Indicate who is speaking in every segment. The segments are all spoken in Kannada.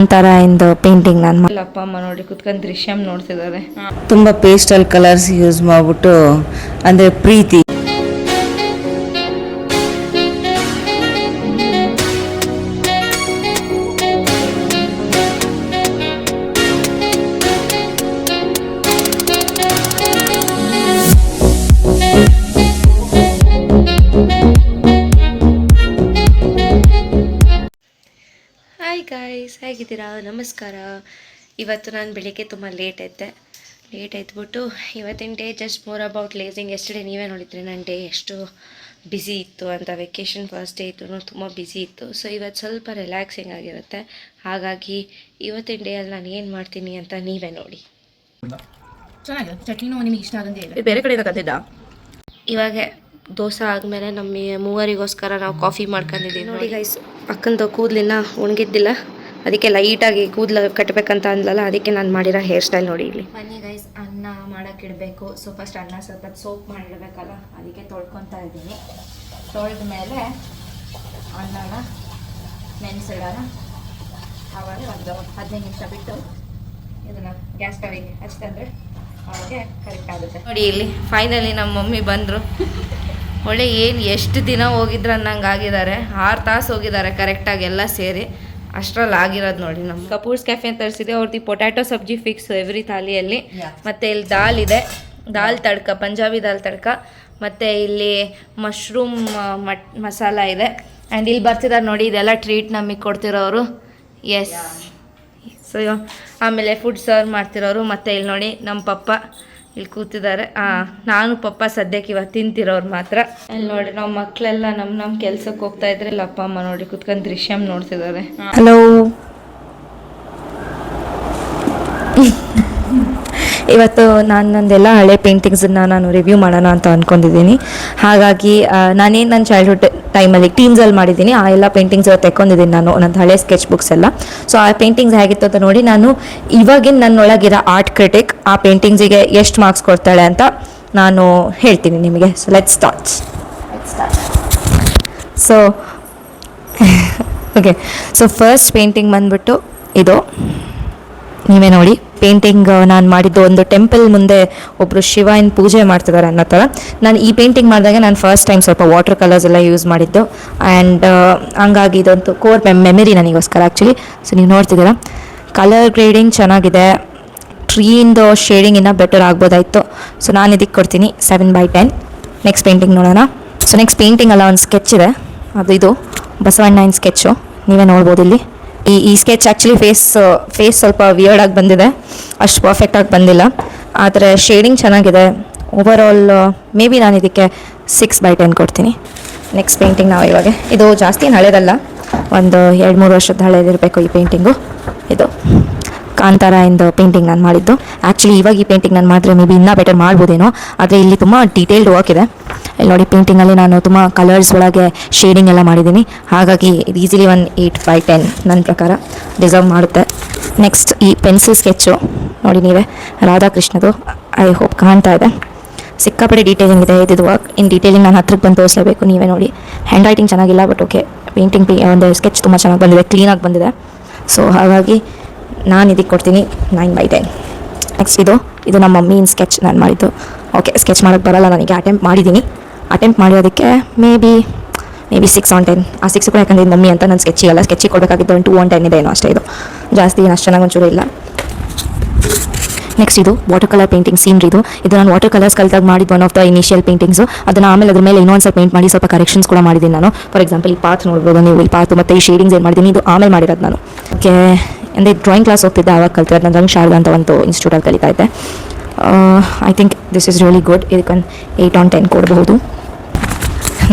Speaker 1: ಒಂಥರ ಇಂದು ಪೇಂಟಿಂಗ್ ನಾನು
Speaker 2: ಅಪ್ಪ ಅಮ್ಮ ನೋಡಿ ಕುತ್ಕೊಂಡು ದೃಶ್ಯಂ ನೋಡ್ತಿದ್ದಾರೆ.
Speaker 1: ತುಂಬ ಪೇಸ್ಟಲ್ ಕಲರ್ಸ್ ಯೂಸ್ ಮಾಡಿಬಿಟ್ಟು ಅಂದರೆ ಪ್ರೀತಿ.
Speaker 2: ಹಾಯ್ ಗಾಯ್ಸ್, ಹೇಗಿದ್ದೀರಾ? ನಮಸ್ಕಾರ. ಇವತ್ತು ನಾನು ಬೆಳಿಗ್ಗೆ ತುಂಬ ಲೇಟ್ ಎದ್ಬಿಟ್ಟು ಇವತ್ತಿನ day just more about lasing. Yesterday ನೀವೇ ನೋಡಿದ್ರಿ ನನ್ನ ಡೇ ಎಷ್ಟು ಬ್ಯುಸಿ ಇತ್ತು ಅಂತ. ವೆಕೇಷನ್ ಫಸ್ಟ್ ಡೇ ಇತ್ತು, ತುಂಬ ಬ್ಯುಸಿ ಇತ್ತು. ಸೊ ಇವತ್ತು ಸ್ವಲ್ಪ ರಿಲ್ಯಾಕ್ಸಿಂಗ್ ಆಗಿರುತ್ತೆ. ಹಾಗಾಗಿ ಇವತ್ತಿನ ಡೇ ಅಲ್ಲಿ ನಾನು ಏನು ಮಾಡ್ತೀನಿ ಅಂತ ನೀವೇ ನೋಡಿ.
Speaker 3: ಚೆನ್ನಾಗಿದೆ. ಚಟ್ನಿನೂ ನಿಮಗೆ ಇಷ್ಟ ಆಗಂಗೆ ಇದೆ.
Speaker 2: ಬೇರೆ ಕಡೆಯಿಂದ ಕದ್ದಿದ್ದ. ಇವಾಗ ದೋಸೆ ಆದಮೇಲೆ ನಮ್ಮ ಮೂವರಿಗೋಸ್ಕರ ನಾವು ಕಾಫಿ ಮಾಡ್ಕೊಂಡಿದ್ದೀವಿ. ನೋಡಿ ಗೈಸ್, ಅಕ್ಕಂದು ಕೂದಲಿನ ಒಣಗಿದ್ದಿಲ್ಲ, ಅದಕ್ಕೆ ಲೈಟಾಗಿ ಕೂದಲು ಕಟ್ಟಬೇಕಂತ ಅಂದ್ಲಲ್ಲ, ಅದಕ್ಕೆ ನಾನು ಮಾಡಿರೋ ಹೇರ್ ಸ್ಟೈಲ್ ನೋಡಿ ಇಲ್ಲಿ. ಬನ್ನಿ ಗೈಸ್, ಅನ್ನ ಮಾಡೋಕ್ಕೆ ಇಡಬೇಕು. ಸೊ ಫಸ್ಟ್ ಅನ್ನ ಸ್ವಲ್ಪ ಸೋಪ್ ಮಾಡಿಡಬೇಕಲ್ಲ, ಅದಕ್ಕೆ ತೊಳ್ಕೊತಾ ಇದ್ದೀನಿ. ತೊಳೆದ ಮೇಲೆ ಅನ್ನನ ನೆನೆಸಿಡೋಣ. ಆವಾಗ ಒಂದು 15 ನಿಮಿಷ ಬಿಟ್ಟು ಇದನ್ನು ಗ್ಯಾಸ್ ಸ್ಟವಿಗೆ ಹಚ್ತಂದ್ರೆ ಅವಾಗೆ ಕರೆಕ್ಟ್ ಆಗುತ್ತೆ. ನೋಡಿ ಇಲ್ಲಿ ಫೈನಲಿ ನಮ್ಮ ಮಮ್ಮಿ ಬಂದರು. ಒಳ್ಳೆ ಎಷ್ಟು ದಿನ ಹೋಗಿದ್ರು ಅನ್ನಂಗೆ ಆಗಿದ್ದಾರೆ. 6 ತಾಸು ಹೋಗಿದ್ದಾರೆ ಕರೆಕ್ಟಾಗಿ ಎಲ್ಲ ಸೇರಿ. ಅಷ್ಟರಲ್ಲಿ ಆಗಿರೋದು ನೋಡಿ. ನಮ್ಮ ಕಪೂರ್ಸ್ ಕೆಫೆ ಅಂತ ತರಿಸಿದೆ. ಅವ್ರದ್ದು ಪೊಟ್ಯಾಟೊ ಸಬ್ಜಿ ಫಿಕ್ಸ್ ಎವ್ರಿ ಥಾಲಿಯಲ್ಲಿ. ಮತ್ತು ಇಲ್ಲಿ ದಾಲ್ ಇದೆ, ದಾಲ್ ತಡ್ಕ, ಪಂಜಾಬಿ ದಾಲ್ ತಡ್ಕ. ಮತ್ತು ಇಲ್ಲಿ ಮಶ್ರೂಮ್ ಮಸಾಲ ಇದೆ. ಆ್ಯಂಡ್ ಇಲ್ಲಿ ಬರ್ತಿದ್ದಾರೆ ನೋಡಿ, ಇದೆಲ್ಲ ಟ್ರೀಟ್ ನಮಗೆ ಕೊಡ್ತಿರೋರು. ಎಸ್. ಸೊ ಆಮೇಲೆ ಫುಡ್ ಸರ್ವ್ ಮಾಡ್ತಿರೋರು. ಮತ್ತು ಇಲ್ಲಿ ನೋಡಿ ನಮ್ಮ ಪಪ್ಪ ಇಲ್ಲಿ ಕೂತಿದ್ದಾರೆ. ನಾನು ಪಪ್ಪ ಸದ್ಯಕ್ಕೆ ಇವತ್ತು ತಿಂತಿರೋರು ಮಾತ್ರ. ಇಲ್ಲಿ ನೋಡಿ ನಾವು ಮಕ್ಕಳೆಲ್ಲ ನಮ್ಮ ಕೆಲ್ಸಕ್ಕೆ ಹೋಗ್ತಾ ಇದ್ರೆ ಇಲ್ಲಿ ಅಪ್ಪ ಅಮ್ಮ ನೋಡಿ ಕುತ್ಕೊಂಡು ದೃಶ್ಯಂ ನೋಡ್ತಿದ್ದಾರೆ.
Speaker 1: ಹಲೋ, ಇವತ್ತು ನಂದೆಲ್ಲ ಹಳೆ ಪೇಂಟಿಂಗ್ಸನ್ನು ನಾನು ರಿವ್ಯೂ ಮಾಡೋಣ ಅಂತ ಅಂದ್ಕೊಂಡಿದ್ದೀನಿ. ಹಾಗಾಗಿ ನಾನೇನು ನನ್ನ ಚೈಲ್ಡ್ಹುಡ್ ಟೈಮಲ್ಲಿ ಟೀಮ್ಸಲ್ಲಿ ಮಾಡಿದ್ದೀನಿ ಆ ಎಲ್ಲ ಪೇಂಟಿಂಗ್ಸ್ ಇವತ್ತು ತೆಕ್ಕೊಂಡಿದ್ದೀನಿ ನಾನು, ನನ್ನ ಹಳೆ ಸ್ಕೆಚ್ ಬುಕ್ಸ್ ಎಲ್ಲ. ಸೊ ಆ ಪೇಂಟಿಂಗ್ಸ್ ಹೇಗಿತ್ತು ಅಂತ ನೋಡಿ, ನಾನು ಇವಾಗಿನ ನನ್ನೊಳಗಿರೋ ಆರ್ಟ್ ಕ್ರಿಟಿಕ್ ಆ ಪೇಂಟಿಂಗ್ಸಿಗೆ ಎಷ್ಟು ಮಾರ್ಕ್ಸ್ ಕೊಡ್ತಾಳೆ ಅಂತ ನಾನು ಹೇಳ್ತೀನಿ ನಿಮಗೆ. So let's start. So okay, so first painting ಬಂದ್ಬಿಟ್ಟು ಇದು ನೀವೇ ನೋಡಿ. ಪೇಂಟಿಂಗ್ ನಾನು ಮಾಡಿದ್ದು ಒಂದು ಟೆಂಪಲ್ ಮುಂದೆ ಒಬ್ಬರು ಶಿವನ ಪೂಜೆ ಮಾಡ್ತಿದ್ದಾರೆ ಅನ್ನೋ ಥರ. ನಾನು ಈ ಪೇಂಟಿಂಗ್ ಮಾಡಿದಾಗ ನಾನು ಫಸ್ಟ್ ಟೈಮ್ ಸ್ವಲ್ಪ ವಾಟರ್ ಕಲರ್ಸ್ ಎಲ್ಲ ಯೂಸ್ ಮಾಡಿದ್ದು. ಆ್ಯಂಡ್ ಹಂಗಾಗಿ ಇದೊಂದು ಕೋರ್ ಮೆಮರಿ ನನಗೋಸ್ಕರ ಆ್ಯಕ್ಚುಲಿ. ಸೊ ನೀವು ನೋಡ್ತಿದ್ದೀರಾ, ಕಲರ್ ಗ್ರೇಡಿಂಗ್ ಚೆನ್ನಾಗಿದೆ. ಟ್ರೀಯಿಂದ ಶೇಡಿಂಗ್ ಇನ್ನೂ ಬೆಟರ್ ಆಗ್ಬೋದಾಯಿತು. ಸೊ ನಾನು ಇದಕ್ಕೆ ಕೊಡ್ತೀನಿ 7/10. ನೆಕ್ಸ್ಟ್ ಪೇಂಟಿಂಗ್ ನೋಡೋಣ. ಸೊ ನೆಕ್ಸ್ಟ್ ಪೇಂಟಿಂಗ್ ಅಲ್ಲ, ಒಂದು ಸ್ಕೆಚ್ ಇದೆ. ಇದು ಬಸವಣ್ಣನ ಸ್ಕೆಚ್ಚು, ನೀವೇ ನೋಡ್ಬೋದು ಇಲ್ಲಿ. ಈ ಸ್ಕೆಚ್ ಆ್ಯಕ್ಚುಲಿ ಫೇಸ್ ಸ್ವಲ್ಪ ವಿಯರ್ಡಾಗಿ ಬಂದಿದೆ, ಅಷ್ಟು ಪರ್ಫೆಕ್ಟಾಗಿ ಬಂದಿಲ್ಲ. ಆದರೆ ಶೇಡಿಂಗ್ ಚೆನ್ನಾಗಿದೆ. ಓವರಾಲ್ ಮೇ ಬಿ ನಾನು ಇದಕ್ಕೆ 6/10 ಕೊಡ್ತೀನಿ. ನೆಕ್ಸ್ಟ್ ಪೇಂಟಿಂಗ್ ನಾವು ಇವಾಗ, ಇದು ಜಾಸ್ತಿ ಹಳೇದಲ್ಲ, ಒಂದು 2-3 ವರ್ಷದ ಹಳೇದಿರಬೇಕು ಈ ಪೇಂಟಿಂಗು. ಇದು ಕಾಂತಾರ ಇಂದು ಪೇಂಟಿಂಗ್ ನಾನು ಮಾಡಿದ್ದು. ಆ್ಯಕ್ಚುಲಿ ಇವಾಗ ಈ ಪೇಂಟಿಂಗ್ ನಾನು ಮಾಡಿದ್ರೆ ಮೇ ಬಿ ಇನ್ನೂ ಬೆಟರ್ ಮಾಡ್ಬೋದೇನೋ, ಆದರೆ ಇಲ್ಲಿ ತುಂಬ ಡೀಟೇಲ್ಡ್ ವರ್ಕ್ ಇದೆ. ಇಲ್ಲಿ ನೋಡಿ, ಪೇಂಟಿಂಗಲ್ಲಿ ನಾನು ತುಂಬ ಕಲರ್ಸ್ ಒಳಗೆ ಶೇಡಿಂಗ್ ಎಲ್ಲ ಮಾಡಿದ್ದೀನಿ. ಹಾಗಾಗಿ ಇದು ಈಸಿಲಿ ಒಂದು 8/10 ನನ್ನ ಪ್ರಕಾರ ಡಿಸರ್ವ್ ಮಾಡುತ್ತೆ. ನೆಕ್ಸ್ಟ್ ಈ ಪೆನ್ಸಿಲ್ ಸ್ಕೆಚ್ಚು ನೋಡಿ ನೀವೇ, ರಾಧಾಕೃಷ್ಣದು. ಐ ಹೋಪ್ ಕಾಣ್ತಾ ಇದೆ. ಸಿಕ್ಕಾಪಟ್ಟೆ ಡೀಟೇಲಿಂಗ್ ಇದೆ. ಇದು ವರ್ಕ್ ಇನ್ ಡೀಟೇಲಿಂಗ್ ನಾನು ಹತ್ರಕ್ಕೆ ಬಂದು ತೋರಿಸಲೇಬೇಕು. ನೀವೇ ನೋಡಿ, ಹ್ಯಾಂಡ್ ರೈಟಿಂಗ್ ಚೆನ್ನಾಗಿಲ್ಲ, ಬಟ್ ಓಕೆ, ಪೇಂಟಿಂಗ್ ಒಂದು ಸ್ಕೆಚ್ ತುಂಬ ಚೆನ್ನಾಗಿ ಬಂದಿದೆ, ಕ್ಲೀನಾಗಿ ಬಂದಿದೆ. ಸೊ ಹಾಗಾಗಿ ನಾನು ಇದಕ್ಕೆ ಕೊಡ್ತೀನಿ 9/10. ನೆಕ್ಸ್ಟ್ ಇದು ನಮ್ಮ ಮಮ್ಮಿನ ಸ್ಕೆಚ್ ನಾನು ಮಾಡಿದ್ದು. ಓಕೆ, ಸ್ಕೆಚ್ ಮಾಡೋಕ್ಕೆ ಬರಲ್ಲ ನನಗೆ, ಅಟೆಂಪ್ಟ್ ಮಾಡಿರೋದಕ್ಕೆ ಮೇ ಬಿ 6/10. ಆ 6 ಕೂಡ ಯಾಕಂದರೆ ಮಮ್ಮಿ ಅಂತ ನನ್ನ ಸ್ಕೆಚಿಗೆ ಕೊಡಬೇಕಾಗಿದ್ದು 2/10 ಇದೆ ಏನೋ ಅಷ್ಟೇ. ಇದು ಜಾಸ್ತಿ ಏನು ಅಷ್ಟು ಚೆನ್ನಾಗಿ ಒಂಚೂರು ಇಲ್ಲ. ನೆಕ್ಸ್ಟ್ ಇದು ವಾಟರ್ ಕಲರ್ ಪೇಂಟಿಂಗ್ ಸೀನ್ರಿ. ಇದು ನಾನು ವಾಟರ್ ಕಲರ್ಸ್ ಕಲಿತಾಗ ಮಾಡಿದ್ದು one of the initial paintings. ಅದನ್ನು ಆಮೇಲೆ ಅದ್ರ ಮೇಲೆ ಇನ್ನೊಂದು ಸ್ವಲ್ಪ ಪೇಂಟ್ ಮಾಡಿ ಸ್ವಲ್ಪ ಕರೆಕ್ಷನ್ಸ್ ಕೂಡ ಮಾಡಿದ್ದೀನಿ ನಾನು. ಫಾರ್ ಎಕ್ಸಾಂಪಲ್ ಈ ಪಾತ್ ನೋಡ್ಬೋದು ನೀವು, ಈ ಪಾತ್ ಮತ್ತು ಈ ಶೇಡಿಂಗ್ಸ್ ಏನು ಮಾಡಿದ್ದೀನಿ, ಇದು ಆಮೇಲೆ ಮಾಡಿರೋದು ನಾನು. ಓಕೆ, ಅಂದರೆ ಡ್ರಾಯಿಂಗ್ ಕ್ಲಾಸ್ ಹೋಗ್ತಿದ್ದೆ, ಆವಾಗ ಕಲ್ತಿರೋದು. ನಾನು ರಂಗ್ ಶಾರದಾ ಅಂತ ಒಂದು ಇನ್ಸ್ಟಿಟ್ಯೂಟಲ್ಲಿ ಕಲಿತಾ ಇದ್ದೆ. I think this is really good. ಇದಕ್ಕೊಂದು 8/10 ಕೊಡಬಹುದು.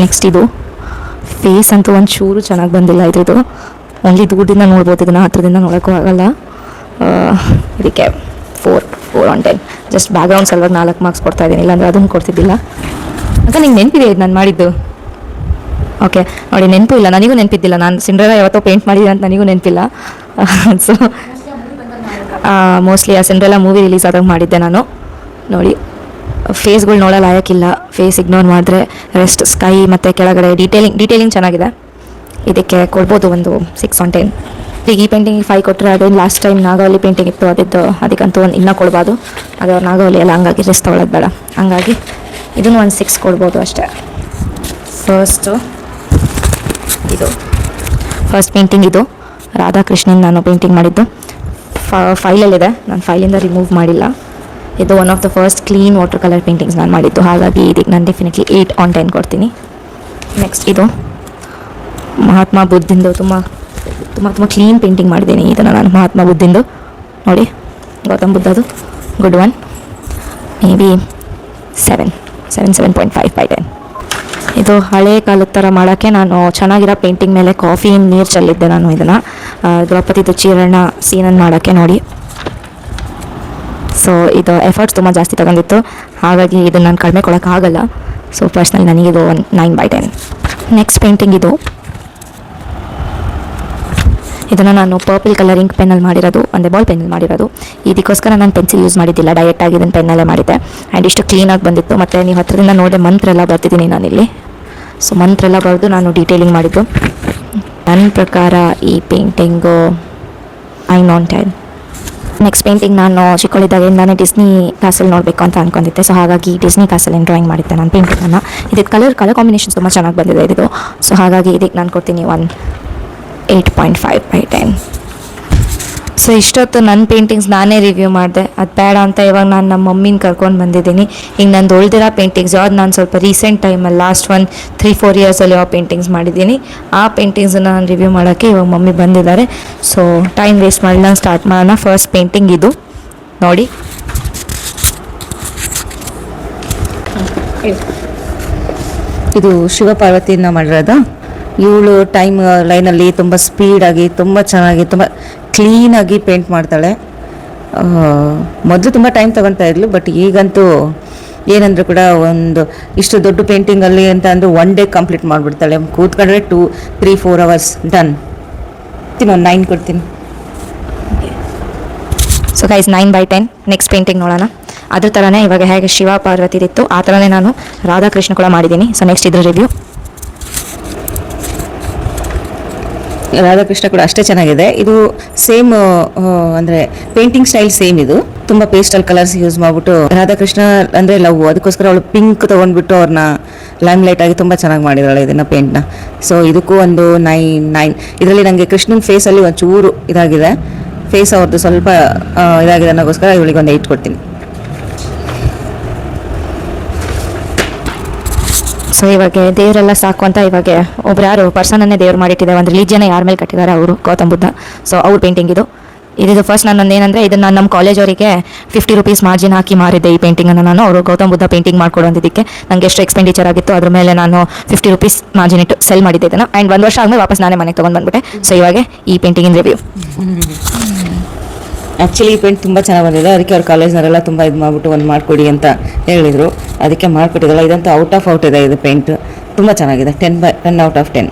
Speaker 1: ನೆಕ್ಸ್ಟ್ ಇದು ಫೇಸ್ ಅಂತೂ ಒಂದು ಚೂರು ಚೆನ್ನಾಗಿ ಬಂದಿಲ್ಲ. ಇದು ಓನ್ಲಿ ದೂರದಿಂದ ನೋಡ್ಬೋದು, ಇದನ್ನು ಹತ್ರದಿಂದ ನೋಡೋಕ್ಕೂ ಆಗಲ್ಲ. ಇದಕ್ಕೆ 4/10. ಜಸ್ಟ್ ಬ್ಯಾಕ್ಗ್ರೌಂಡ್ ಸಲುವಾಗಿ 4 ಮಾರ್ಕ್ಸ್ ಕೊಡ್ತಾ ಇದ್ದೀನಿ, ಇಲ್ಲಾಂದರೆ ಅದನ್ನು ಕೊಡ್ತಿದ್ದಿಲ್ಲ. ಅಂತ ನಿಂಗೆ ನೆನಪಿದೆ ಇದು ನಾನು ಮಾಡಿದ್ದು? ಓಕೆ ನೋಡಿ, ನೆನಪು ಇಲ್ಲ, ನನಗೂ ನೆನಪಿದ್ದಿಲ್ಲ. ನಾನು ಸಿಂಡ್ರೆಲಾ ಯಾವತ್ತೋ ಪೇಂಟ್ ಮಾಡಿದ್ದೀನಿ ಅಂತ ನನಗೂ ನೆನಪಿಲ್ಲ. ಸೊ ಮೋಸ್ಟ್ಲಿ ಆ ಸಿಂಡ್ರೆಲಾ ಮೂವಿ ರಿಲೀಸ್ ಆದಾಗ ಮಾಡಿದ್ದೆ ನಾನು. ನೋಡಿ, ಫೇಸ್ಗಳು ನೋಡೋ ಲಾಯಕ್ಕಿಲ್ಲ, ಫೇಸ್ ಇಗ್ನೋರ್ ಮಾಡಿದ್ರೆ ರೆಸ್ಟ್ ಸ್ಕೈ ಮತ್ತು ಕೆಳಗಡೆ ಡೀಟೇಲಿಂಗ್ ಚೆನ್ನಾಗಿದೆ. ಇದಕ್ಕೆ ಕೊಡ್ಬೋದು ಒಂದು 6/10. ಈಗ ಈ ಪೇಂಟಿಂಗ್ 5 ಕೊಟ್ಟರೆ ಅದೇನು ಲಾಸ್ಟ್ ಟೈಮ್ ನಾಗಾವಳಿ ಪೇಂಟಿಂಗ್ ಇತ್ತು ಅದಕ್ಕಂತೂ ಒಂದು ಇನ್ನೂ ಕೊಡ್ಬೋದು. ಅದು ನಾಗಾವಳಿ ಎಲ್ಲ ಹಂಗಾಗಿ ರಿಸ್ಕ್ ತೊಗೊಳೋದು ಬೇಡ, ಹಂಗಾಗಿ ಇದನ್ನು ಒಂದು 6 ಕೊಡ್ಬೋದು ಅಷ್ಟೇ. ಫಸ್ಟ್ ಪೇಂಟಿಂಗ್ ಇದು ರಾಧಾಕೃಷ್ಣನ್ ನಾನು ಪೇಂಟಿಂಗ್ ಮಾಡಿದ್ದು. ಫೈಲಲ್ಲಿದೆ, ನಾನು ಫೈಲಿಂದ ರಿಮೂವ್ ಮಾಡಿಲ್ಲ. ಇದು one of the first clean water colour paintings ನಾನು ಮಾಡಿದ್ದು, ಹಾಗಾಗಿ ಇದಕ್ಕೆ ನಾನು ಡೆಫಿನೆಟ್ಲಿ 8/10 ಕೊಡ್ತೀನಿ. ನೆಕ್ಸ್ಟ್ ಇದು ಮಹಾತ್ಮ ಬುದ್ಧಿಂದು ತುಂಬ ತುಂಬ ತುಂಬ ಕ್ಲೀನ್ ಪೇಂಟಿಂಗ್ ಮಾಡಿದ್ದೀನಿ. ಇದನ್ನು ನಾನು ಮಹಾತ್ಮ ಬುದ್ಧಿಂದು ನೋಡಿ, ಗೌತಮ್ ಬುದ್ಧದು ಗುಡ್ ಒನ್, ಮೇ ಬಿ 7.5/10. ಇದು ಹಳೆ ಕಾಲದ ಥರ ಮಾಡೋಕ್ಕೆ ನಾನು ಚೆನ್ನಾಗಿರೋ ಪೇಂಟಿಂಗ್ ಮೇಲೆ ಕಾಫಿ ನೀರು ಚೆಲ್ಲಿದ್ದೆ ನಾನು ಇದನ್ನು ದ್ರೌಪದಿದು ಚೀರಣ್ಣ ಸೀನನ್ನು ಮಾಡೋಕ್ಕೆ ನೋಡಿ. ಸೊ ಇದು ಎಫರ್ಟ್ಸ್ ತುಂಬ ಜಾಸ್ತಿ ತಗೊಂಡಿತ್ತು, ಹಾಗಾಗಿ ಇದನ್ನು ನಾನು ಕಡಿಮೆ ಕೊಡೋಕ್ಕಾಗಲ್ಲ. ಸೊ ಪರ್ಸ್ನಲಿ ನನಗಿದು 9/10. ನೆಕ್ಸ್ಟ್ ಪೇಂಟಿಂಗ್ ಇದನ್ನು ನಾನು ಪರ್ಪಲ್ ಕಲರ್ ಇಂಕ್ ಪೆನ್ನಲ್ಲಿ ಮಾಡಿರೋದು, ಅಂದರೆ ಬಾಲ್ ಪೆನ್ನಲ್ಲಿ ಮಾಡಿರೋದು. ಇದಕ್ಕೋಸ್ಕರ ನಾನು ಪೆನ್ಸಿಲ್ ಯೂಸ್ ಮಾಡಿದ್ದಿಲ್ಲ, ಡೈರೆಕ್ಟಾಗಿ ಇದನ್ನು ಪೆನ್ನಲ್ಲೇ ಮಾಡಿದ್ದೆ. ಆ್ಯಂಡ್ ಇಷ್ಟು ಕ್ಲೀನಾಗಿ ಬಂದಿತ್ತು. ಮತ್ತು ನೀವು ಹತ್ತಿರದಿಂದ ನೋಡಿದೆ ಮಂತ್ರ ಎಲ್ಲ ಬರ್ತಿದ್ದೀನಿ ನಾನಿಲ್ಲಿ. ಸೊ ಮಂತ್ರ ಎಲ್ಲ ಬರೆದು ನಾನು ಡೀಟೇಲಿಂಗ್ ಮಾಡಿದ್ದು. ನನ್ನ ಪ್ರಕಾರ ಈ ಪೇಂಟಿಂಗು 9/10. ನೆಕ್ಸ್ಟ್ ಪೇಂಟಿಂಗ್ ನಾನು ಚಿಕ್ಕವಳಿದ್ದಾಗಿಂದಾನೆ ಡಿಸ್ನಿ ಕ್ಯಾಸಲ್ ನೋಡಬೇಕು ಅಂತ ಅಂದ್ಕೊಂಡಿದ್ದೆ. ಸೊ ಹಾಗಾಗಿ ಡಿಸ್ನಿ ಕ್ಯಾಸಲ್ ಡ್ರಾಯಿಂಗ್ ಮಾಡಿದ್ದೆ ನಾನು ಪೇಂಟಿಂಗನ್ನು. ಇದಕ್ಕೆ ಕಲರ್ ಕಾಂಬಿನೇಷನ್ಸ್ ತುಂಬ ಚೆನ್ನಾಗಿ ಬಂದಿದೆ ಇದು. ಸೊ ಹಾಗಾಗಿ ಇದಕ್ಕೆ ನಾನು ಕೊಡ್ತೀನಿ 8.5/10. ಸೊ ಇಷ್ಟೊತ್ತು ನನ್ನ ಪೇಂಟಿಂಗ್ಸ್ ನಾನೇ ರಿವ್ಯೂ ಮಾಡಿದೆ, ಅದು ಬೇಡ ಅಂತ ಇವಾಗ ನಾನು ನಮ್ಮ ಮಮ್ಮಿನ ಕರ್ಕೊಂಡು ಬಂದಿದ್ದೀನಿ. ಈಗ ನಂದು ಉಳಿದಿರೋ ಪೇಂಟಿಂಗ್ಸ್ ಯಾವ್ದು ನಾನು ಸ್ವಲ್ಪ ರೀಸೆಂಟ್ ಟೈಮಲ್ಲಿ ಲಾಸ್ಟ್ 3-4 ಇಯರ್ಸಲ್ಲಿ ಯಾವ ಪೇಂಟಿಂಗ್ಸ್ ಮಾಡಿದ್ದೀನಿ, ಆ ಪೇಂಟಿಂಗ್ಸನ್ನು ನಾನು ರಿವ್ಯೂ ಮಾಡೋಕ್ಕೆ ಇವಾಗ ಮಮ್ಮಿ ಬಂದಿದ್ದಾರೆ. ಸೊ ಟೈಮ್ ವೇಸ್ಟ್ ಮಾಡಲ್ಲ, ಸ್ಟಾರ್ಟ್ ಮಾಡೋಣ. ಫಸ್ಟ್ ಪೇಂಟಿಂಗ್ ಇದು ನೋಡಿ.
Speaker 4: ಇದು ಶಿವಪಾರ್ವತಿಯಿಂದ ಮಾಡಿರೋದು. ಇವಳು ಟೈಮ್ ಲೈನಲ್ಲಿ ತುಂಬ ಸ್ಪೀಡಾಗಿ, ತುಂಬ ಚೆನ್ನಾಗಿ, ತುಂಬ ಕ್ಲೀನಾಗಿ ಪೇಂಟ್ ಮಾಡ್ತಾಳೆ. ಮೊದಲು ತುಂಬ ಟೈಮ್ ತೊಗೊಳ್ತಾ ಇದ್ಲು, ಬಟ್ ಈಗಂತೂ ಏನಂದರೂ ಕೂಡ ಒಂದು ಇಷ್ಟು ದೊಡ್ಡ ಪೇಂಟಿಂಗಲ್ಲಿ ಅಂತ ಅಂದು 1 ಡೇ ಕಂಪ್ಲೀಟ್ ಮಾಡಿಬಿಡ್ತಾಳೆ. ಕೂತ್ಕೊಂಡ್ರೆ 2-3-4 ಅವರ್ಸ್ ಡನ್. ಒಂದು 9 ಕೊಡ್ತೀನಿ.
Speaker 1: So guys 9/10. ನೆಕ್ಸ್ಟ್ ಪೇಂಟಿಂಗ್ ನೋಡೋಣ. ಅದ್ರ ಥರನೇ ಇವಾಗ ಹೇಗೆ ಶಿವ ಪಾರ್ವತಿದಿತ್ತು ಆ ಥರನೇ ನಾನು ರಾಧಾಕೃಷ್ಣ ಕೂಡ ಮಾಡಿದ್ದೀನಿ. ಸೊ ನೆಕ್ಸ್ಟ್ ಇದ್ರ ರಿವ್ಯೂ.
Speaker 4: ರಾಧಾಕೃಷ್ಣ ಕೂಡ ಅಷ್ಟೇ ಚೆನ್ನಾಗಿದೆ. ಇದು ಸೇಮ್ ಅಂದರೆ ಪೇಂಟಿಂಗ್ ಸ್ಟೈಲ್ ಸೇಮ್. ಇದು ತುಂಬ ಪೇಸ್ಟಲ್ ಕಲರ್ಸ್ ಯೂಸ್ ಮಾಡಿಬಿಟ್ಟು ರಾಧಾಕೃಷ್ಣ ಅಂದರೆ ಲವ್, ಅದಕ್ಕೋಸ್ಕರ ಅವಳು ಪಿಂಕ್ ತೊಗೊಂಡ್ಬಿಟ್ಟು ಅವ್ರನ್ನ ಲೈಮ್ ಲೈಟ್ ಆಗಿ ತುಂಬ ಚೆನ್ನಾಗಿ ಮಾಡಿದಾಳೆ ಇದನ್ನು ಪೇಂಟ್ನ. ಸೊ ಇದಕ್ಕೂ ಒಂದು 9. ಇದರಲ್ಲಿ ನನಗೆ ಕೃಷ್ಣನ ಫೇಸಲ್ಲಿ ಒಂಚೂರು ಇದಾಗಿದೆ, ಫೇಸ್ ಅವ್ರದ್ದು ಸ್ವಲ್ಪ ಇದಾಗಿದೆ ಅನ್ನೋಕ್ಕೋಸ್ಕರ ಇವಳಿಗೆ ಒಂದು 8 ಕೊಡ್ತೀನಿ.
Speaker 1: ಸೊ ಇವಾಗ ದೇವರೆಲ್ಲ ಸಾಕು ಅಂತ ಇವಾಗ ಒಬ್ರು ಯಾರು ಪರ್ಸನನ್ನೇ ದೇವ್ರು ಮಾಡಿಟ್ಟಿದ್ದಾರೆ, ಒಂದು ರಿಲಿಜಿಯನ್ ಯಾರ ಮೇಲೆ ಕಟ್ಟಿದ್ದಾರೆ ಅವರು ಗೌತಮ್ ಬುದ್ಧ. ಸೊ ಅವ್ರ ಪೇಂಟಿಂಗ್ ಇದು ಫಸ್ಟ್ ನಾನು ಏನಂದರೆ ಇದನ್ನು ನಾನು ನಮ್ಮ ಕಾಲೇಜ್ ಅವರಿಗೆ 50 ರೂಪೀಸ್ ಮಾರ್ಜಿನ್ ಹಾಕಿ ಮಾರಿದ್ದೆ ಈ ಪೇಂಟಿಂಗನ್ನು ನಾನು. ಅವರು ಗೌತಮ್ ಬುದ್ಧ ಪೇಂಟಿಂಗ್ ಮಾಡ್ಕೊಡೋದಕ್ಕೆ ನನಗೆ ಎಷ್ಟು ಎಕ್ಸ್ಪೆಂಡಿಚರ್ ಆಗಿತ್ತು ಅದ್ರ ಮೇಲೆ ನಾನು 50 ರೂಪೀಸ್ ಮಾರ್ಜಿನ್ ಇಟ್ಟು ಸೆಲ್ ಮಾಡಿದ್ದೆ ಇದನ್ನು. ಆ್ಯಂಡ್ 1 ವರ್ಷ ಆದಮೇಲೆ ವಾಪಸ್ ನಾನೇ ಮನೆಗೆ ತೊಗೊಂಡು ಬಂದ್ಬಿಟ್ಟೆ. ಸೊ ಇವಾಗ ಈ ಪೇಂಟಿಂಗಿನ ರಿವ್ಯೂ.
Speaker 4: ಆ್ಯಕ್ಚುಲಿ ಈ ಪೇಂಟ್ ತುಂಬ ಚೆನ್ನಾಗಿ ಬಂದಿದೆ, ಅದಕ್ಕೆ ಅವ್ರ ಕಾಲೇಜ್ನವರೆಲ್ಲ ತುಂಬ ಇದು ಮಾಡಿಬಿಟ್ಟು ಒಂದು ಮಾಡಿಕೊಡಿ ಅಂತ ಹೇಳಿದರು, ಅದಕ್ಕೆ ಮಾಡಿಕೊಟ್ಟಿದ್ದಲ್ಲ. ಇದಂತೂ ಔಟ್ ಇದೆ ಇದು ಪೇಂಟ್, ತುಂಬ ಚೆನ್ನಾಗಿದೆ. 10/10.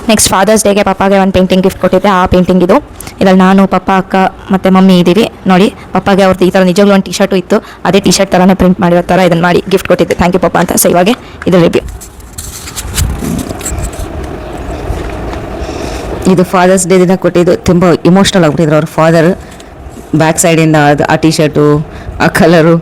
Speaker 1: ನೆಕ್ಸ್ಟ್ ಫಾದರ್ಸ್ ಡೇಗೆ ಪಪ್ಪಾಗೆ ಒಂದು ಪೇಂಟಿಂಗ್ ಗಿಫ್ಟ್ ಕೊಟ್ಟಿದ್ದೆ, ಆ ಪೇಂಟಿಂಗ್ ಇದು. ಇದರಲ್ಲಿ ನಾನು, ಪಪ್ಪ, ಅಕ್ಕ ಮತ್ತು ಮಮ್ಮಿ ಇದ್ದೀವಿ ನೋಡಿ. ಪಪ್ಪಾಗೆ ಅವ್ರದ್ದು ಈ ಥರ ನಿಜವಾಗ್ಲೂ ಒಂದು ಟಿ-ಶರ್ಟು ಇತ್ತು, ಅದೇ ಟಿ-ಶರ್ಟ್ ಥರನೇ ಪ್ರಿಂಟ್ ಮಾಡಿರೋ ಥರ ಇದನ್ನು ಮಾಡಿ ಗಿಫ್ಟ್ ಕೊಟ್ಟಿದ್ದೆ. ಥ್ಯಾಂಕ್ ಯು ಪಪ್ಪ ಅಂತ. ಸೊ ಇವಾಗ ಇದು ರಿವ್ಯೂ.
Speaker 4: ಇದು ಫಾದರ್ಸ್ ಡೇ ದಿನ ಕೊಟ್ಟಿದ್ದು, ತುಂಬ ಇಮೋಷ್ನಲ್ ಆಗ್ಬಿಟ್ಟಿದ್ರು ಅವ್ರ ಫಾದರ್. ಬ್ಯಾಕ್ ಸೈಡಿಂದ ಅದು ಆ ಟಿ ಶರ್ಟು, ಆ ಕಲರು,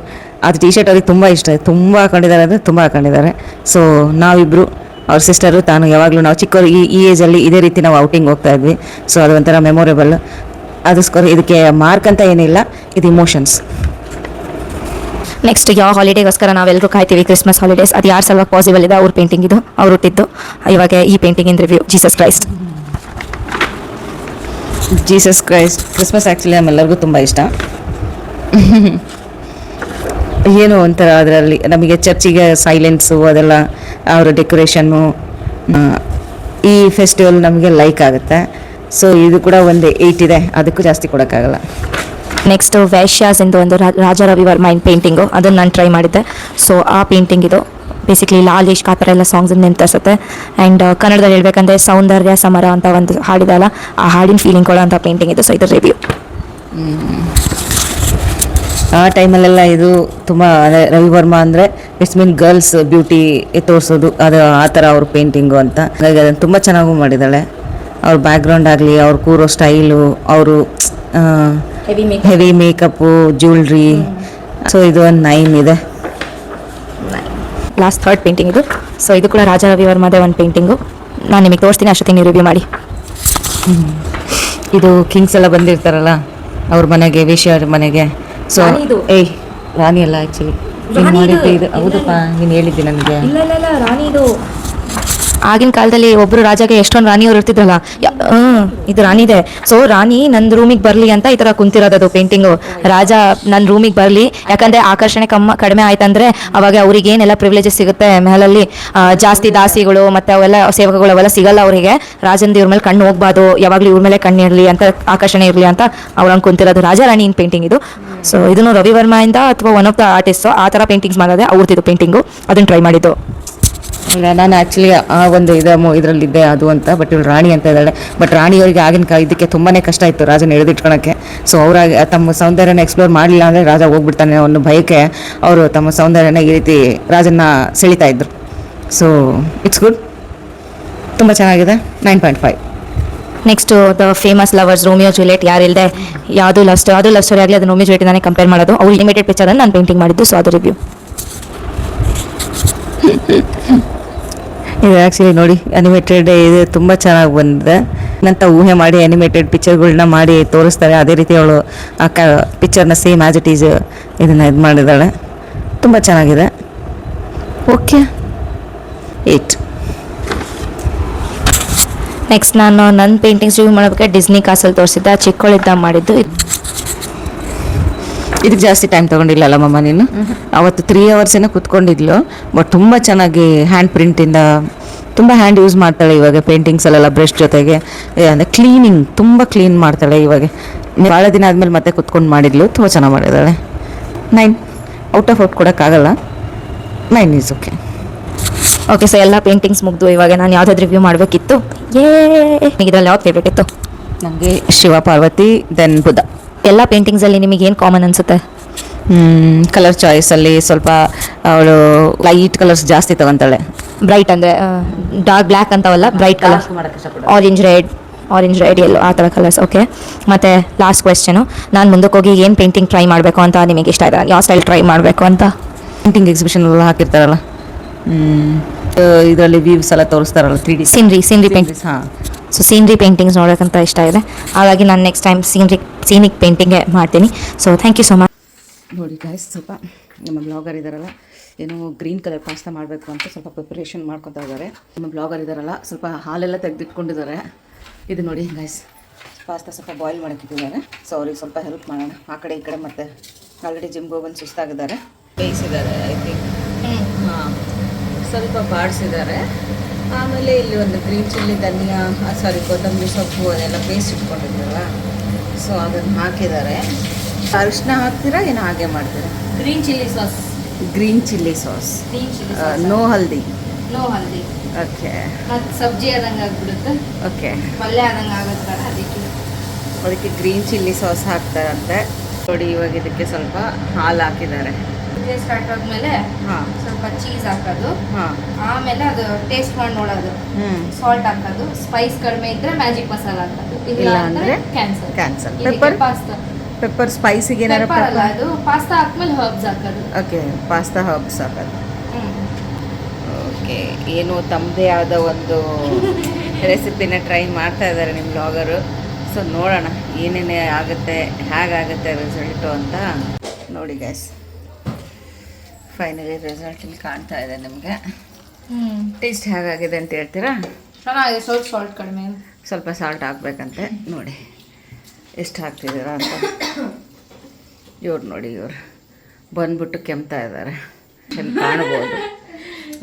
Speaker 4: ಅದು ಟಿ ಶರ್ಟ್ ಅವ್ರಿಗೆ ತುಂಬ ಇಷ್ಟ, ತುಂಬ ಹಾಕೊಂಡಿದ್ದಾರೆ ಅಂದರೆ ತುಂಬ ಹಾಕೊಂಡಿದ್ದಾರೆ. ಸೊ ನಾವಿಬ್ಬರು ಅವ್ರ ಸಿಸ್ಟರು ತಾನು ಯಾವಾಗಲೂ ನಾವು ಚಿಕ್ಕವರು ಈ ಏಜಲ್ಲಿ ಇದೇ ರೀತಿ ನಾವು ಔಟಿಂಗ್ ಹೋಗ್ತಾ ಇದ್ವಿ. ಸೊ ಅದು ಒಂಥರ ಮೆಮೊರೇಬಲ್. ಅದಕ್ಕೋಸ್ಕರ ಇದಕ್ಕೆ ಮಾರ್ಕ್ ಅಂತ ಏನಿಲ್ಲ, ಇದು ಇಮೋಷನ್ಸ್.
Speaker 1: ನೆಕ್ಸ್ಟ್ ಯಾವ ಹಾಲಿಡೇಗೋಸ್ಕರ ನಾವೆಲ್ಲರೂ ಕಾಯ್ತೀವಿ, ಕ್ರಿಸ್ಮಸ್ ಹಾಲಿಡೇಸ್. ಅದು ಯಾರು ಸಲುವಾಗಿ ಪಾಸಿಬಲ್ ಇದೆ ಅವ್ರ ಪೇಂಟಿಂಗ್ ಇದು, ಅವ್ರು ಹುಟ್ಟಿದ್ದು. ಇವಾಗ ಈ ಪೇಂಟಿಂಗಿನ review. Jesus Christ.
Speaker 4: Christmas actually ನಮ್ಮೆಲ್ಲರಿಗೂ ತುಂಬ ಇಷ್ಟ. ಏನೋ ಒಂಥರ ಅದರಲ್ಲಿ ನಮಗೆ ಚರ್ಚಿಗೆ ಸೈಲೆನ್ಸು ಅದೆಲ್ಲ, ಅವರ ಡೆಕೋರೇಷನ್ನು, ಈ ಫೆಸ್ಟಿವಲ್ ನಮಗೆ ಲೈಕ್ ಆಗುತ್ತೆ. ಸೊ ಇದು ಕೂಡ ಒಂದು 8 ಇದೆ, ಅದಕ್ಕೂ ಜಾಸ್ತಿ ಕೊಡೋಕ್ಕಾಗಲ್ಲ.
Speaker 1: ನೆಕ್ಸ್ಟು ವೈಶ್ಯಾಸ್ ಎಂದು ಒಂದು ರಾಜ ರವಿವರ್ಮ ಪೇಂಟಿಂಗು, ಅದನ್ನು ನಾನು ಟ್ರೈ ಮಾಡಿದ್ದೆ. ಸೊ ಆ ಪೇಂಟಿಂಗ್ ಇದು ಬೇಸಿಕ್ಲಿ ಲಾಲ್ ಇಶ್ಕ್ ಆ ಥರ ಎಲ್ಲ ಸಾಂಗ್ಸನ್ನು ನೆನಪಿಸುತ್ತೆ. ಆ್ಯಂಡ್ ಕನ್ನಡದಲ್ಲಿ ಹೇಳ್ಬೇಕಂದ್ರೆ ಸೌಂದರ್ಯ ಸಮರ ಅಂತ ಒಂದು ಹಾಡಿದಲ್ಲ, ಆ ಹಾಡಿನ ಫೀಲಿಂಗ್ ಕೊಡೋ ಅಂಥ ಪೇಂಟಿಂಗ್ ಇದು. ಸೊ ಇದು ರಿವ್ಯೂ.
Speaker 4: ಆ ಟೈಮಲ್ಲೆಲ್ಲ ಇದು ತುಂಬ ರವಿವರ್ಮ ಅಂದರೆ ಇಟ್ಸ್ ಮೀನ್ ಗರ್ಲ್ಸ್ ಬ್ಯೂಟಿ ತೋರಿಸೋದು, ಅದು ಆ ಥರ ಅವ್ರ ಪೇಂಟಿಂಗು ಅಂತ. ಹಾಗಾಗಿ ಅದನ್ನು ತುಂಬ ಚೆನ್ನಾಗೂ ಮಾಡಿದ್ದಾಳೆ. ಅವ್ರ ಬ್ಯಾಕ್ಗ್ರೌಂಡ್ ಆಗಲಿ, ಅವ್ರು ಕೂರೋ ಸ್ಟೈಲು, ಅವರು ಹೆವಿ ಮೇಕಪ್ಪು, ಜ್ಯುವೆಲ್ರಿ. ಸೊ ಇದು ಒಂದು 9 ಇದೆ.
Speaker 1: ಲಾಸ್ಟ್ ಥರ್ಡ್ ಪೇಂಟಿಂಗ್ ಇದು. ಸೊ ಇದು ಕೂಡ ರಾಜಾ ರವಿವರ್ಮದೇ ಒಂದು ಪೇಂಟಿಂಗು. ನಾನು ನಿಮಗೆ ತೋರಿಸ್ತೀನಿ, ಅಷ್ಟೊತ್ತಿಗೆ ನೀವು ರಿವ್ಯೂ ಮಾಡಿ.
Speaker 4: ಇದು ಕಿಂಗ್ಸ್ ಎಲ್ಲ ಬಂದಿರ್ತಾರಲ್ಲ ಅವ್ರ ಮನೆಗೆ, ವೇಶ್ಯರ ಮನೆಗೆ. ಸೊ
Speaker 1: ರಾಣಿದು.
Speaker 4: ರಾಣಿ ಅಲ್ಲ ಆ್ಯಕ್ಚುಲಿ ಇದು. ಹೌದಪ್ಪ, ನೀನು ಹೇಳಿದ್ದೆ ನನಗೆ.
Speaker 1: ಇಲ್ಲ ರಾಣಿ ಇದು. ಆಗಿನ ಕಾಲದಲ್ಲಿ ಒಬ್ರು ರಾಜಾಗೆ ಎಷ್ಟೊಂದು ರಾಣಿಯವ್ರು ಇರ್ತಿದ್ರಲ್ಲ, ಇದು ರಾಣಿದೆ. ಸೊ ರಾಣಿ ನನ್ನ ರೂಮಿಗೆ ಬರಲಿ ಅಂತ ಈ ಥರ ಕುಂತಿರೋದು ಪೇಂಟಿಂಗು. ರಾಜ ನನ್ನ ರೂಮಿಗೆ ಬರಲಿ, ಯಾಕಂದರೆ ಆಕರ್ಷಣೆ ಕಡಿಮೆ ಆಯ್ತಂದ್ರೆ ಅವಾಗ ಅವ್ರಿಗೆ ಏನೆಲ್ಲ ಪ್ರಿವಿಲೇಜಸ್ ಸಿಗುತ್ತೆ ಮೇಲಲ್ಲಿ, ಜಾಸ್ತಿ ದಾಸಿಗಳು ಮತ್ತು ಅವೆಲ್ಲ ಸೇವಕಗಳು ಅವೆಲ್ಲ ಸಿಗಲ್ಲ ಅವರಿಗೆ. ರಾಜಂದು ಇವ್ರ ಮೇಲೆ ಕಣ್ಣು ಹೋಗ್ಬಾರ್ದು, ಯಾವಾಗಲೂ ಇವ್ರ ಮೇಲೆ ಕಣ್ಣು ಇರಲಿ ಅಂತ, ಆಕರ್ಷಣೆ ಇರಲಿ ಅಂತ ಅವ್ರಂಗೆ ಕುಂತಿರೋದು. ರಾಜಾ ರಾಣಿ ಇನ್ ಪೇಂಟಿಂಗ್ ಇದು. ಸೊ ಇದನ್ನು ರವಿವರ್ಮಯಿಂದ ಅಥವಾ ಒನ್ ಆಫ್ ದ ಆರ್ಟಿಸ್ಟು ಆ ಥರ ಪೇಂಟಿಂಗ್ಸ್ ಮಾಡೋದೆ ಅವ್ರದ್ದು ಪೇಂಟಿಂಗು. ಅದನ್ನು ಟ್ರೈ ಮಾಡಿದ್ದು.
Speaker 4: ಇಲ್ಲ, ನಾನು ಆ್ಯಕ್ಚುಲಿ ಆ ಒಂದು ಇದರಲ್ಲಿದ್ದೆ ಅದು ಅಂತ. ಬಟ್ ಇವಳು ರಾಣಿ ಅಂತ ಇದ್ದಾಳೆ. ಬಟ್ ರಾಣಿಯವರಿಗೆ ಆಗಿನ ಇದಕ್ಕೆ ತುಂಬಾ ಕಷ್ಟ ಇತ್ತು ರಾಜನ ಹಿಡಿದಿಟ್ಕೊಳಕ್ಕೆ. ಸೊ ಅವರಾಗಿ ತಮ್ಮ ಸೌಂದರ್ಯನ ಎಕ್ಸ್ಪ್ಲೋರ್ ಮಾಡಲಿಲ್ಲ ಅಂದರೆ ರಾಜ ಹೋಗ್ಬಿಡ್ತಾನೆ ಅನ್ನೋ ಭಯಕ್ಕೆ ಅವರು ತಮ್ಮ ಸೌಂದರ್ಯನ ಈ ರೀತಿ ರಾಜನ ಸೆಳಿತಾ ಇದ್ರು. ಸೊ ಇಟ್ಸ್ ಗುಡ್, ತುಂಬ ಚೆನ್ನಾಗಿದೆ. 9.5.
Speaker 1: Next the famous lovers Romeo Juliet. ಯಾರಿಲ್ಲದೆ ಯಾವುದು ಲವ್ ಸ್ಟೋರಿ ಆಗಲಿ ಅದನ್ನು ರೋಮಿಯೋ ಜೂಲಿಯಟ್ನೇ ಕಂಪೇರ್ ಮಾಡೋದು. ಅವ್ರು ಲಿಮಿಟೆಡ್ ಪಿಕ್ಚರನ್ನು ನಾನು ಪೇಂಟಿಂಗ್ ಮಾಡಿದ್ದು. ಸೊ ಅದು ರಿವ್ಯೂ.
Speaker 4: ಇದು ಆ್ಯಕ್ಚುಲಿ ನೋಡಿ ಅನಿಮೇಟೆಡ್ ಇದು ತುಂಬ ಚೆನ್ನಾಗಿ ಬಂದಿದೆ. ನಂತ ಊಹೆ ಮಾಡಿ ಅನಿಮೇಟೆಡ್ ಪಿಕ್ಚರ್ಗಳನ್ನ ಮಾಡಿ ತೋರಿಸ್ತಾರೆ. ಅದೇ ರೀತಿ ಅವಳು ಆ ಪಿಕ್ಚರ್ನ ಸೇಮ್ ಆ್ಯಸ್ ಇಟ್ ಈಸ್ ಇದನ್ನು ಇದು ಮಾಡಿದ್ದಾಳೆ. ತುಂಬ ಚೆನ್ನಾಗಿದೆ. ಓಕೆ 8.
Speaker 1: ನೆಕ್ಸ್ಟ್ ನಾನು ನನ್ನ ಪೇಂಟಿಂಗ್ಸ್ ರಿವ್ಯೂ ಮಾಡೋದಕ್ಕೆ ಡಿಸ್ನಿ ಕಾಸಲ್ಲಿ ತೋರಿಸಿದ್ದೆ, ಚಿಕ್ಕವಳಿದ್ದ ಮಾಡಿದ್ದು.
Speaker 4: ಇದಕ್ಕೆ ಜಾಸ್ತಿ ಟೈಮ್ ತೊಗೊಂಡಿಲ್ಲಲ್ಲ ಮಮ್ಮ ನೀನು? ಅವತ್ತು 3 hours ಏನೋ ಕುತ್ಕೊಂಡಿದ್ಲು. ಬಟ್ ತುಂಬ ಚೆನ್ನಾಗಿ ಹ್ಯಾಂಡ್ ಪ್ರಿಂಟಿಂದ ತುಂಬ ಹ್ಯಾಂಡ್ ಯೂಸ್ ಮಾಡ್ತಾಳೆ ಇವಾಗ ಪೇಂಟಿಂಗ್ಸಲ್ಲೆಲ್ಲ. ಬ್ರಷ್ ಜೊತೆಗೆ ಅಂದರೆ ಕ್ಲೀನಿಂಗ್ ತುಂಬ ಕ್ಲೀನ್ ಮಾಡ್ತಾಳೆ ಇವಾಗ. ಭಾಳ ದಿನ ಆದಮೇಲೆ ಮತ್ತೆ ಕುತ್ಕೊಂಡು ಮಾಡಿದ್ಲು, ತುಂಬ ಚೆನ್ನಾಗಿ ಮಾಡಿದ್ದಾಳೆ. 9 ಔಟ್ ಆಫ್ ಔಟ್ ಕೊಡೋಕ್ಕಾಗಲ್ಲ. 9 ಈಸ್ ಓಕೆ.
Speaker 1: ಓಕೆ, ಸೊ ಎಲ್ಲ ಪೇಂಟಿಂಗ್ಸ್ ಮುಗ್ದು ಇವಾಗ ನಾನು ಯಾವುದಾದ್ರು ರಿವ್ಯೂ ಮಾಡಬೇಕಿತ್ತು. ಇದರಲ್ಲಿ ಯಾವ್ದು ಫೇವ್ರೇಟ್ ಇತ್ತು?
Speaker 4: ನನಗೆ ಶಿವ ಪಾರ್ವತಿ, ದೆನ್ ಬುದ್ಧ.
Speaker 1: ಎಲ್ಲ ಪೇಂಟಿಂಗ್ಸಲ್ಲಿ ನಿಮಗೆ ಏನು ಕಾಮನ್ ಅನಿಸುತ್ತೆ?
Speaker 4: ಕಲರ್ ಚಾಯ್ಸಲ್ಲಿ ಸ್ವಲ್ಪ ಅವಳು ಲೈಟ್ ಕಲರ್ಸ್ ಜಾಸ್ತಿ ತಗೊತಾಳೆ.
Speaker 1: ಬ್ರೈಟ್ ಅಂದರೆ ಡಾರ್ಕ್ ಬ್ಲ್ಯಾಕ್ ಅಂತವಲ್ಲ, bright colour, orange red yellow ಆ ಥರ ಕಲರ್ಸ್. ಓಕೆ, ಮತ್ತು ಲಾಸ್ಟ್ ಕ್ವೆಶ್ಚನು, ನಾನು ಮುಂದಕ್ಕೆ ಹೋಗಿ ಏನು ಪೇಂಟಿಂಗ್ ಟ್ರೈ ಮಾಡಬೇಕು ಅಂತ ನಿಮಗೆ ಇಷ್ಟ ಇದೆ? ಯಾವ ಸ್ಟೈಲ್ ಟ್ರೈ ಮಾಡಬೇಕು ಅಂತ?
Speaker 4: ಪೇಂಟಿಂಗ್ ಎಕ್ಸಿಬಿಷನ್ ಎಲ್ಲ ಹಾಕಿರ್ತಾರಲ್ಲ, ಇದರಲ್ಲಿ ವ್ಯೂಸ್ ಎಲ್ಲ ತೋರಿಸ್ತಾರಲ್ಲ, 3D
Speaker 1: ಸೀನ್ರಿ ಪೇಂಟಿಂಗ್ಸ್.
Speaker 4: ಹಾಂ,
Speaker 1: ಸೊ ಸೀನ್ರಿ ಪೇಂಟಿಂಗ್ಸ್ ನೋಡೋಕ್ಕಂತ ಇಷ್ಟ ಇದೆ. ಹಾಗಾಗಿ ನಾನು ನೆಕ್ಸ್ಟ್ ಟೈಮ್ ಸೀನಿಕ್ ಪೇಂಟಿಂಗೇ ಮಾಡ್ತೀನಿ. So thank you so much.
Speaker 4: ನೋಡಿ ಗಾಯ್ಸ್, ಸ್ವಲ್ಪ ನಮ್ಮ ಬ್ಲಾಗರ್ ಇದ್ದಾರಲ್ಲ, ಏನೋ ಗ್ರೀನ್ ಕಲರ್ ಪಾಸ್ತಾ ಮಾಡಬೇಕು ಅಂತ ಸ್ವಲ್ಪ ಪ್ರಿಪ್ರೇಷನ್ ಮಾಡ್ಕೊತಾ ಇದ್ದಾರೆ. ನಮ್ಮ ಬ್ಲಾಗರ್ ಇದ್ದಾರಲ್ಲ, ಸ್ವಲ್ಪ ಹಾಲೆಲ್ಲ ತೆಗೆದಿಟ್ಕೊಂಡಿದ್ದಾರೆ. ಇದು ನೋಡಿ ಗಾಯ್ಸ್, ಪಾಸ್ತಾ ಸ್ವಲ್ಪ ಬಾಯ್ಲ್ ಮಾಡೋಕ್ಕಿಟ್ಟಿದ್ದಾರೆ. ಸೊ ಅವ್ರಿಗೆ ಸ್ವಲ್ಪ ಹೆಲ್ಪ್ ಮಾಡೋಣ. ಆ ಕಡೆ ಈ ಕಡೆ ಮತ್ತೆ ಆಲ್ರೆಡಿ ಜಿಮ್ಗೆ ಹೋಗಿ ಸುಸ್ತಾಗಿದ್ದಾರೆ. ಬೇಯಿಸಿದ್ದಾರೆ ಐ ಥಿಂಕ್. ಹಾಂ, ಸ್ವಲ್ಪ ಬಾಡಿಸಿದ್ದಾರೆ. ಆಮೇಲೆ ಇಲ್ಲಿ ಒಂದು ಗ್ರೀನ್ ಚಿಲ್ಲಿ, ಧನಿಯಾ, ಕೊತ್ತಂಬರಿ ಸೊಪ್ಪು ಅದೆಲ್ಲ ಪೇಸ್ಟ್ ಇಟ್ಕೊಂಡಿದ್ದಾರಲ್ಲ, ಸೊ ಅದನ್ನು ಹಾಕಿದ್ದಾರೆ. ಅರಿಶಿನ ಹಾಕ್ತೀರಾ ಏನು ಹಾಗೆ ಮಾಡ್ತೀರಾ?
Speaker 2: Green chilli sauce.
Speaker 4: Green chilli sauce, no haldi.
Speaker 2: No haldi.
Speaker 4: Okay,
Speaker 2: ಮತ್ತು ಸಬ್ಜಿ ಆದಂಗೆ ಆಗ್ಬಿಡುತ್ತೆ,
Speaker 4: ಓಕೆ,
Speaker 2: ಪಲ್ಯ ಆದಂಗೆ ಆಗುತ್ತಲ್ಲ,
Speaker 4: ಅದಕ್ಕೆ ಗ್ರೀನ್ ಚಿಲ್ಲಿ ಸಾಸ್ ಹಾಕ್ತಾರಂತೆ. ನೋಡಿ, ಇವಾಗ ಇದಕ್ಕೆ ಸ್ವಲ್ಪ ಹಾಲು ಹಾಕಿದ್ದಾರೆ.
Speaker 2: ಸ್ಟಾರ್ಟ್ ಆದ್ಮೇಲೆ
Speaker 4: ಹಾಂ,
Speaker 2: ಸ್ವಲ್ಪ ಚೀಸ್ ಹಾಕೋದು.
Speaker 4: ಹಾಂ,
Speaker 2: ಆಮೇಲೆ ಅದು ಟೇಸ್ಟ್ ಮಾಡಿ ನೋಡೋದು, ಸಾಲ್ಟ್ ಹಾಕೋದು. ಸ್ಪೈಸ್ ಕಡಿಮೆ ಇದ್ರೆ ಮ್ಯಾಜಿಕ್ ಮಸಾಲ ಹಾಕೋದು, ಇಲ್ಲ ಅಂದ್ರೆ ಕ್ಯಾನ್ಸಲ್. ಪೆಪ್ಪರ್ ಸ್ಪೈಸಿಗೆ ಏನಾರು ಅಲ್ಲ, ಅದು ಪಾಸ್ತಾ ಹಾಕ್ಮೇಲೆ ಹರ್ಬ್ಸ್ ಹಾಕೋದು. ಓಕೆ, ಪಾಸ್ತಾ ಹರ್ಬ್ಸ್ ಹಾಕೋದು. ಓಕೆ, ಏನು ತಮ್ಮದೇ ಆದ ಒಂದು ರೆಸಿಪಿನ ಟ್ರೈ ಮಾಡ್ತಾ ಇದ್ದಾರೆ ನಿಮ್ಮ ಬ್ಲಾಗರು. ಸೊ ನೋಡೋಣ ಏನೇನೇ ಆಗುತ್ತೆ, ಹೇಗಾಗುತ್ತೆ ರಿಸಲ್ಟು ಅಂತ. ನೋಡಿ ಗೈಸ್, ಫೈನಲಿ ರಿಸಲ್ಟ್ ಇಲ್ಲಿ ಕಾಣ್ತಾ ಇದೆ ನಿಮಗೆ. ಟೇಸ್ಟ್ ಹೇಗಾಗಿದೆ ಅಂತ ಹೇಳ್ತೀರಾ? ಚೆನ್ನಾಗಿದೆ, ಸ್ವಲ್ಪ ಸಾಲ್ಟ್ ಕಡಿಮೆ,
Speaker 4: ಸ್ವಲ್ಪ ಸಾಲ್ಟ್ ಹಾಕ್ಬೇಕಂತೆ. ನೋಡಿ ಎಷ್ಟು ಹಾಕ್ತಿದ್ದೀರಾ ಅಂತ. ಇವ್ರು ನೋಡಿ, ಇವ್ರು ಬಂದ್ಬಿಟ್ಟು ಕೆಮ್ತಾ ಇದ್ದಾರೆ, ಕಾಣ್ಬೋದು.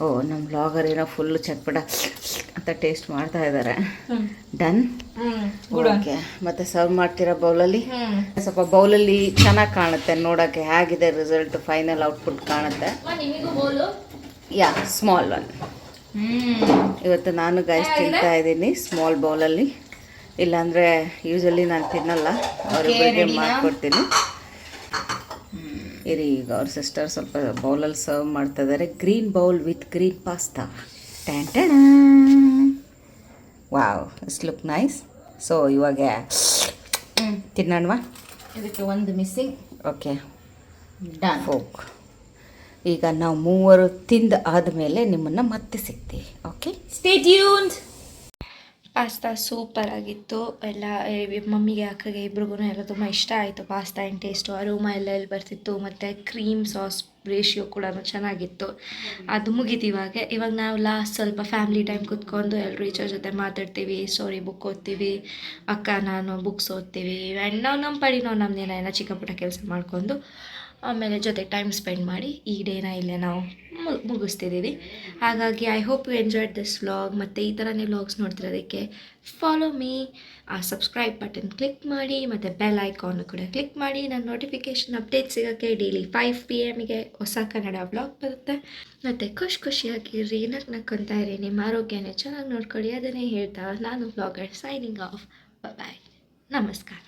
Speaker 4: ಓ, ನಮ್ಮ ಬ್ಲಾಗರ್ ಏನೋ ಫುಲ್ಲು ಚಟ್ಪಟ ಅಂತ ಟೇಸ್ಟ್ ಮಾಡ್ತಾ ಇದ್ದಾರೆ. ಡನ್. ಓಕೆ, ಮತ್ತೆ ಸರ್ವ್ ಮಾಡ್ತೀರಾ ಬೌಲಲ್ಲಿ? ಸ್ವಲ್ಪ ಬೌಲಲ್ಲಿ ಚೆನ್ನಾಗಿ ಕಾಣುತ್ತೆ ನೋಡೋಕ್ಕೆ, ಹೇಗಿದೆ ರಿಸಲ್ಟ್, ಫೈನಲ್ ಔಟ್ಪುಟ್ ಕಾಣುತ್ತೆ. ಯಾ, ಸ್ಮಾಲ್ ಒನ್. ಇವತ್ತು ನಾನು ಗೈಸ್ ತಿಂತಾ ಇದ್ದೀನಿ ಸ್ಮಾಲ್ ಬೌಲಲ್ಲಿ. ಇಲ್ಲಾಂದರೆ ಯೂಶಲಿ ನಾನು ತಿನ್ನಲ್ಲ, ಅವ್ರಿಗೆ ಮಾಡಿಕೊಡ್ತೀನಿ. ಇರಿ, ಈಗ ಅವ್ರ ಸಿಸ್ಟರ್ ಸ್ವಲ್ಪ ಬೌಲಲ್ಲಿ ಸರ್ವ್ ಮಾಡ್ತಾ ಇದ್ದಾರೆ. Green bowl with green pasta. ಟ್ಯಾಂಟಣ. Wow it's look nice. So ಇವಾಗ ತಿನ್ನೋಣವಾ?
Speaker 3: ಇದಕ್ಕೆ ಒಂದು ಮಿಸ್ಸಿಂಗ್.
Speaker 4: Okay
Speaker 3: done.
Speaker 4: ಫೋಕ್. ಈಗ ನಾವು ಮೂವರು ತಿಂದು ಆದಮೇಲೆ ನಿಮ್ಮನ್ನು ಮತ್ತೆ ಸಿಗ್ತೀವಿ. Okay,
Speaker 3: stay tuned.
Speaker 2: Pasta super ಆಗಿತ್ತು. ಎಲ್ಲ ಮಮ್ಮಿಗೆ ಅಕ್ಕಗೆ ಇಬ್ರಿಗೂ ಎಲ್ಲ ತುಂಬ ಇಷ್ಟ ಆಯಿತು ಪಾಸ್ತಾ ಆ್ಯಂಡ್ ಟೇಸ್ಟು. ಅರೋಮ ಎಲ್ಲ ಎಲ್ಲಿ ಬರ್ತಿತ್ತು, ಮತ್ತು ಕ್ರೀಮ್ ಸಾಸ್ ರೇಷಿಯೋ ಕೂಡ ಚೆನ್ನಾಗಿತ್ತು. ಅದು ಮುಗೀತು. ಇವಾಗ ನಾವು ಲಾಸ್ಟ್ ಸ್ವಲ್ಪ ಫ್ಯಾಮಿಲಿ ಟೈಮ್ ಕೂತ್ಕೊಂಡು ಎಲ್ಲರೂ ಈಚರ ಜೊತೆ ಮಾತಾಡ್ತೀವಿ, ಸ್ಟೋರಿ ಬುಕ್ ಓದ್ತೀವಿ, ಅಕ್ಕ ನಾನು ಬುಕ್ಸ್ ಓದ್ತೀವಿ, ಆ್ಯಂಡ್ ನಾವು ನಮ್ಮ ಪಡಿ ನಾವು ನಮ್ಮದೇನ ಚಿಕ್ಕ ಪುಟ್ಟ ಕೆಲಸ ಮಾಡ್ಕೊಂಡು ಆಮೇಲೆ ಜೊತೆ ಟೈಮ್ ಸ್ಪೆಂಡ್ ಮಾಡಿ ಈ ಡೇನ ಇಲ್ಲೇ ನಾವು ಮುಗಿಸ್ತಿದ್ದೀವಿ. ಹಾಗಾಗಿ I hope you enjoyed this vlog. ಮತ್ತು ಈ ಥರನೇ ವ್ಲಾಗ್ಸ್ ನೋಡ್ತಿರೋದಕ್ಕೆ ಫಾಲೋ ಮೀ, ಆ ಸಬ್ಸ್ಕ್ರೈಬ್ ಬಟನ್ ಕ್ಲಿಕ್ ಮಾಡಿ, ಮತ್ತು ಬೆಲ್ ಐಕಾನ್ ಕೂಡ ಕ್ಲಿಕ್ ಮಾಡಿ. ನನ್ನ ನೋಟಿಫಿಕೇಷನ್ ಅಪ್ಡೇಟ್ ಸಿಗೋಕ್ಕೆ ಡೈಲಿ 5 PM ಹೊಸ ಕನ್ನಡ ವ್ಲಾಗ್ ಬರುತ್ತೆ. ಮತ್ತು ಖುಷಿಯಾಗಿರ್ರಿ, ನಕ್ಕೊಂತಾ ಇರಿ, ನಿಮ್ಮ ಆರೋಗ್ಯನೇ ಚೆನ್ನಾಗಿ ನೋಡ್ಕೊಳ್ಳಿ. ಅದನ್ನೇ ಹೇಳ್ತಾ ನಾನು ವ್ಲಾಗರ್ ಸೈನಿಂಗ್ ಆಫ್. ಬಾಯ್, ನಮಸ್ಕಾರ.